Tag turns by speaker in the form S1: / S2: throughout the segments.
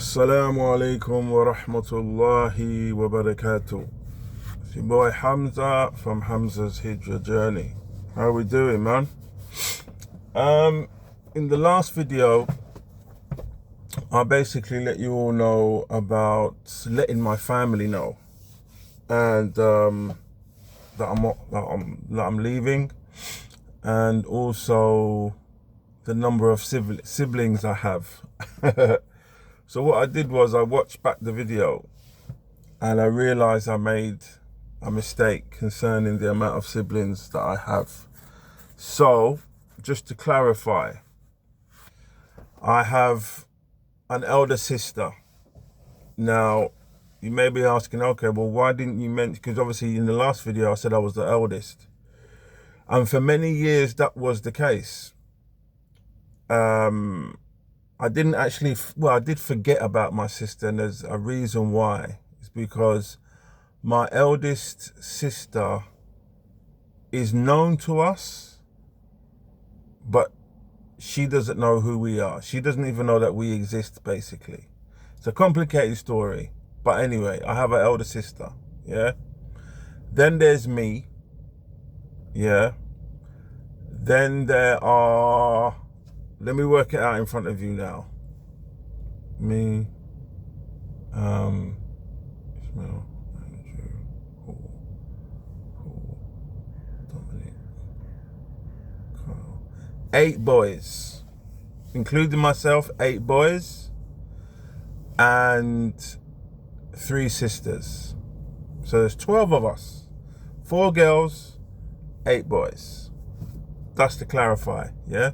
S1: Assalamu alaikum wa rahmatullahi wa barakatuh. It's your boy Hamza from Hamza's Hijrah Journey. How we doing, man? In the last video, I basically let you all know about letting my family know, and that I'm leaving, and also the number of siblings I have. So what I did was I watched back the video and I realized I made a mistake concerning the amount of siblings that I have. So just to clarify, I have an elder sister. Now, you may be asking, okay, well, why didn't you mention, because obviously in the last video I said I was the eldest. And for many years that was the case. I didn't actually, I did forget about my sister, and there's a reason why. It's because my eldest sister is known to us, but she doesn't know who we are. She doesn't even know that we exist, basically. It's a complicated story. But anyway, I have an elder sister, yeah? Then there's me, yeah? Then there are... Let me work it out in front of you now. Me, Ismail, Andrew, Paul, Dominic, Carl. 8 boys, including myself, 8 boys, and 3 sisters. So there's 12 of us, 4 girls, 8 boys. That's to clarify, yeah?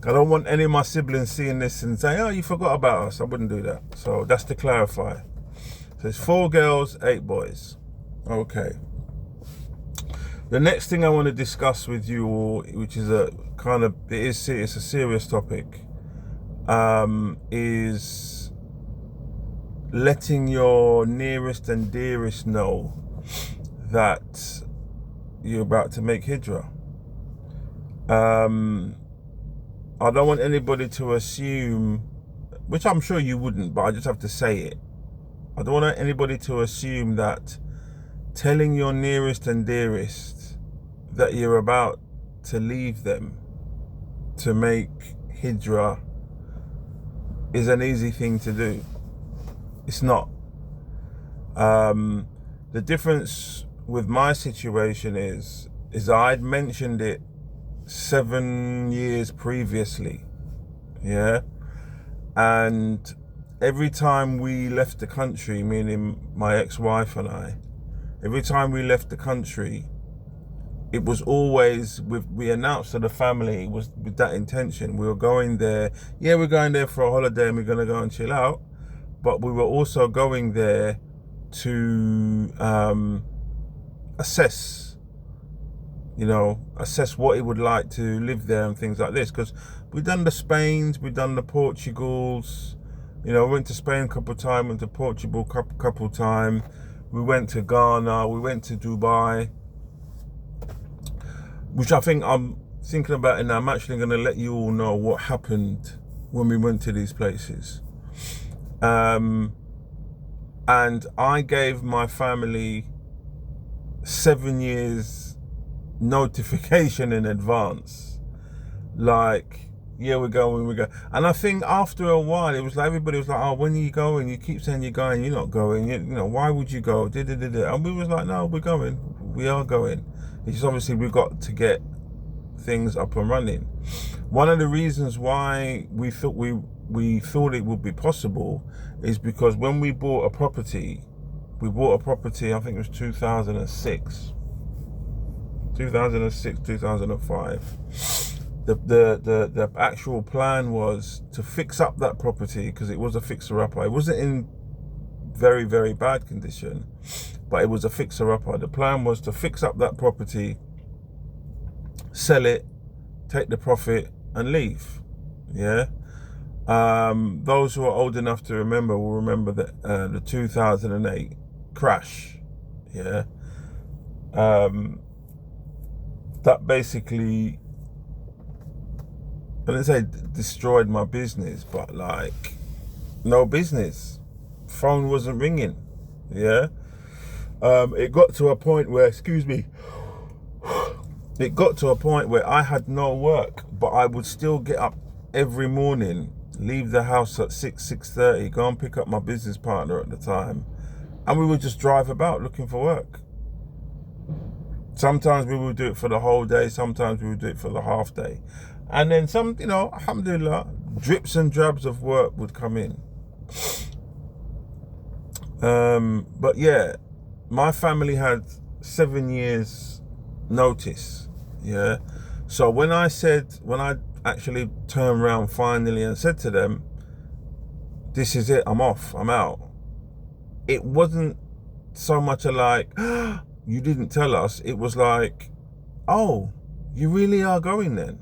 S1: I don't want any of my siblings seeing this and saying, oh, you forgot about us. I wouldn't do that. So that's to clarify. So it's 4 girls, 8 boys. Okay. The next thing I want to discuss with you all, which is it's a serious topic, is letting your nearest and dearest know that you're about to make hijrah. I don't want anybody to assume, which I'm sure you wouldn't, but I just have to say it. I don't want anybody to assume that telling your nearest and dearest that you're about to leave them to make hijrah is an easy thing to do. It's not. The difference with my situation is I'd mentioned it 7 years previously, yeah, and every time we left the country, meaning my ex-wife and I, every time we left the country, it was always we announced to the family, it was with that intention. We were going there, yeah, we're going there for a holiday and we're going to go and chill out, but we were also going there to assess what it would like to live there and things like this. Because we've done the Spains, we've done the Portugals, we went to Spain a couple of times, went to Portugal a couple of times, we went to Ghana, we went to Dubai, which I think I'm thinking about, and I'm actually going to let you all know what happened when we went to these places. And I gave my family 7 years notification in advance, like, yeah, we're going. And I think after a while it was like everybody was like, oh, when are you going? You keep saying you're going, you're not going, why would you go? And we was like, no, we are going. It's just obviously we've got to get things up and running. One of the reasons why we thought it would be possible is because when we bought a property, I think it was 2006, 2005. The actual plan was to fix up that property, because it was a fixer-upper. It wasn't in very, very bad condition, but it was a fixer-upper. The plan was to fix up that property, sell it, take the profit and leave, yeah? Those who are old enough to remember will remember that the 2008 crash, yeah? That basically, I didn't say destroyed my business, but like no business. Phone wasn't ringing. Yeah. It got to a point where, it got to a point where I had no work, but I would still get up every morning, leave the house at 6:30, go and pick up my business partner at the time, and we would just drive about looking for work. Sometimes we would do it for the whole day, sometimes we would do it for the half day. And then some, alhamdulillah, drips and drabs of work would come in. But yeah, my family had 7 years notice. Yeah. So when I actually turned around finally and said to them, this is it, I'm off, I'm out, it wasn't so much like, you didn't tell us. It was like, oh, you really are going then.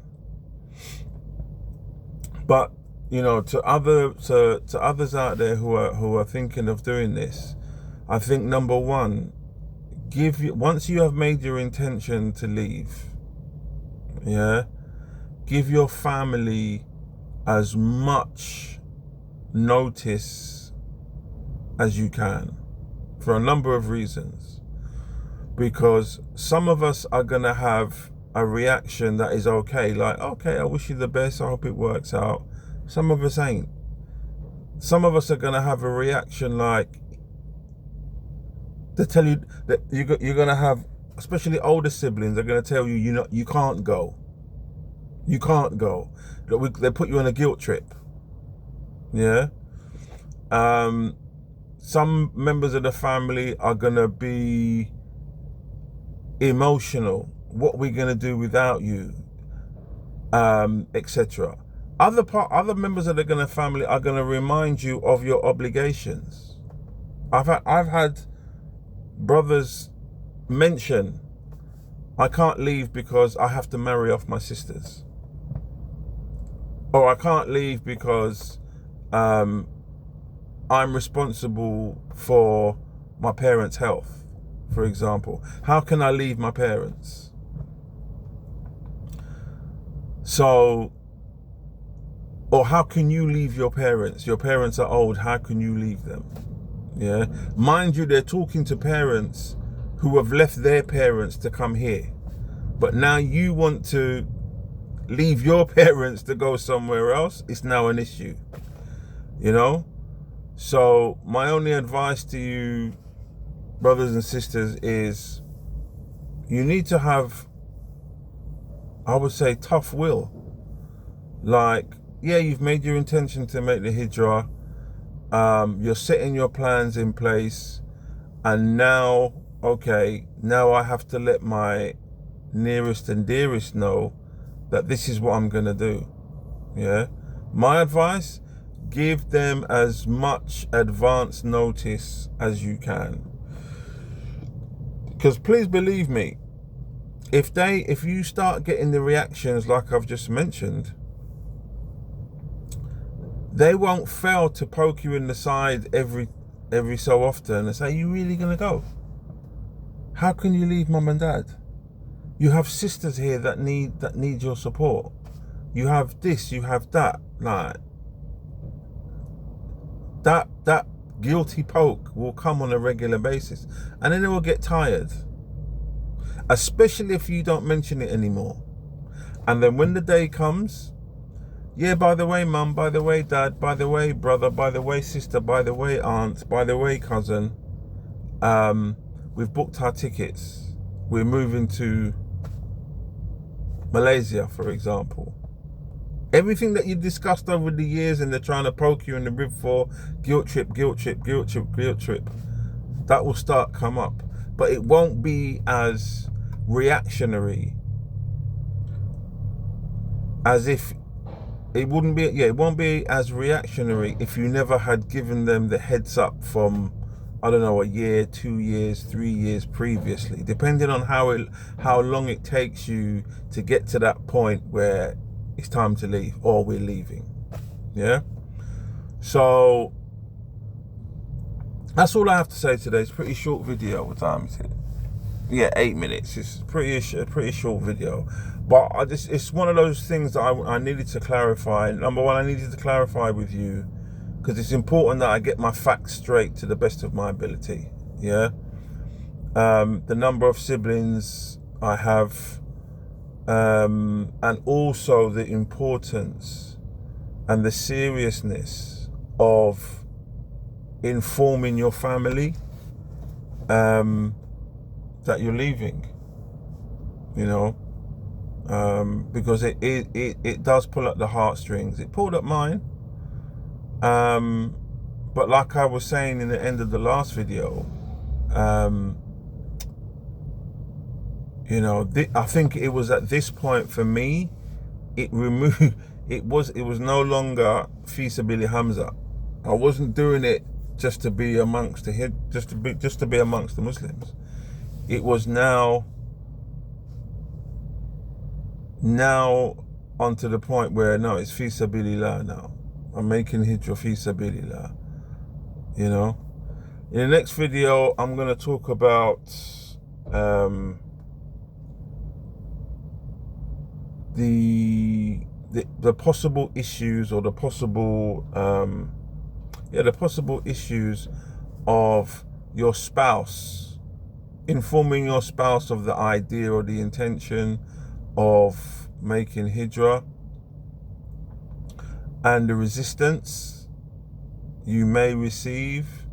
S1: But to others out there who are thinking of doing this, I think number one, once you have made your intention to leave, yeah, give your family as much notice as you can, for a number of reasons. Because some of us are gonna have a reaction that is okay, like, okay, I wish you the best, I hope it works out. Some of us ain't. Some of us are gonna have a reaction like, they tell you that you're gonna have, especially older siblings, are gonna tell you, you can't go. You can't go. They put you on a guilt trip. Yeah. Some members of the family are gonna be emotional. What we're gonna do without you, etc. Other members of the family are gonna remind you of your obligations. I've had brothers mention, I can't leave because I have to marry off my sisters, or I can't leave because I'm responsible for my parents' health, for example. How can I leave my parents? So, or how can you leave your parents? Your parents are old, how can you leave them? Yeah, mind you, they're talking to parents who have left their parents to come here, but now you want to leave your parents to go somewhere else. It's now an issue, So my only advice to you, brothers and sisters, is you need to have, I would say, tough will. Like, yeah, you've made your intention to make the hijrah. You're setting your plans in place, and now, okay, now I have to let my nearest and dearest know that this is what I'm gonna do. Yeah, my advice, give them as much advance notice as you can, because please believe me, if you start getting the reactions like I've just mentioned, they won't fail to poke you in the side every so often and say, you really gonna go? How can you leave mum and dad? You have sisters here that need your support. You have this, you have that. Like, that guilty poke will come on a regular basis, and then they will get tired, especially if you don't mention it anymore. And then when the day comes, yeah, by the way, mum, by the way, dad, by the way, brother, by the way, sister, by the way, aunt, by the way, cousin, we've booked our tickets. We're moving to Malaysia, for example. Everything that you discussed over the years and they're trying to poke you in the rib for, guilt trip, that will start come up. But it won't be as reactionary as if it wouldn't be, it won't be as reactionary if you never had given them the heads up from, I don't know, a year, 2 years, 3 years previously, depending on how long it takes you to get to that point where it's time to leave, or we're leaving. Yeah. So that's all I have to say today. It's a pretty short video. What time is it? Yeah, 8 minutes. It's a pretty short video. But it's one of those things that I needed to clarify. Number one, I needed to clarify with you because it's important that I get my facts straight to the best of my ability. Yeah. The number of siblings I have, and also the importance and the seriousness of informing your family that you're leaving, you know, because it does pull at the heartstrings. It pulled at mine, but like I was saying in the end of the last video, you know, I think it was at this point for me, it removed. It was no longer fi sabili Hamza. I wasn't doing it just to be amongst just to be amongst the Muslims. It was now onto the point where no, it's fi sabilillah now. I'm making hijra fi sabilillah. You know, in the next video, I'm gonna talk about the possible issues, or the possible issues of your spouse, informing your spouse of the idea or the intention of making hijrah, and the resistance you may receive,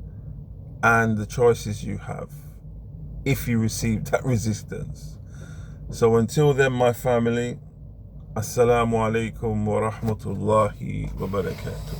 S1: and the choices you have if you receive that resistance. So until then, my family, Assalamu alaikum wa rahmatullahi wa barakatuh.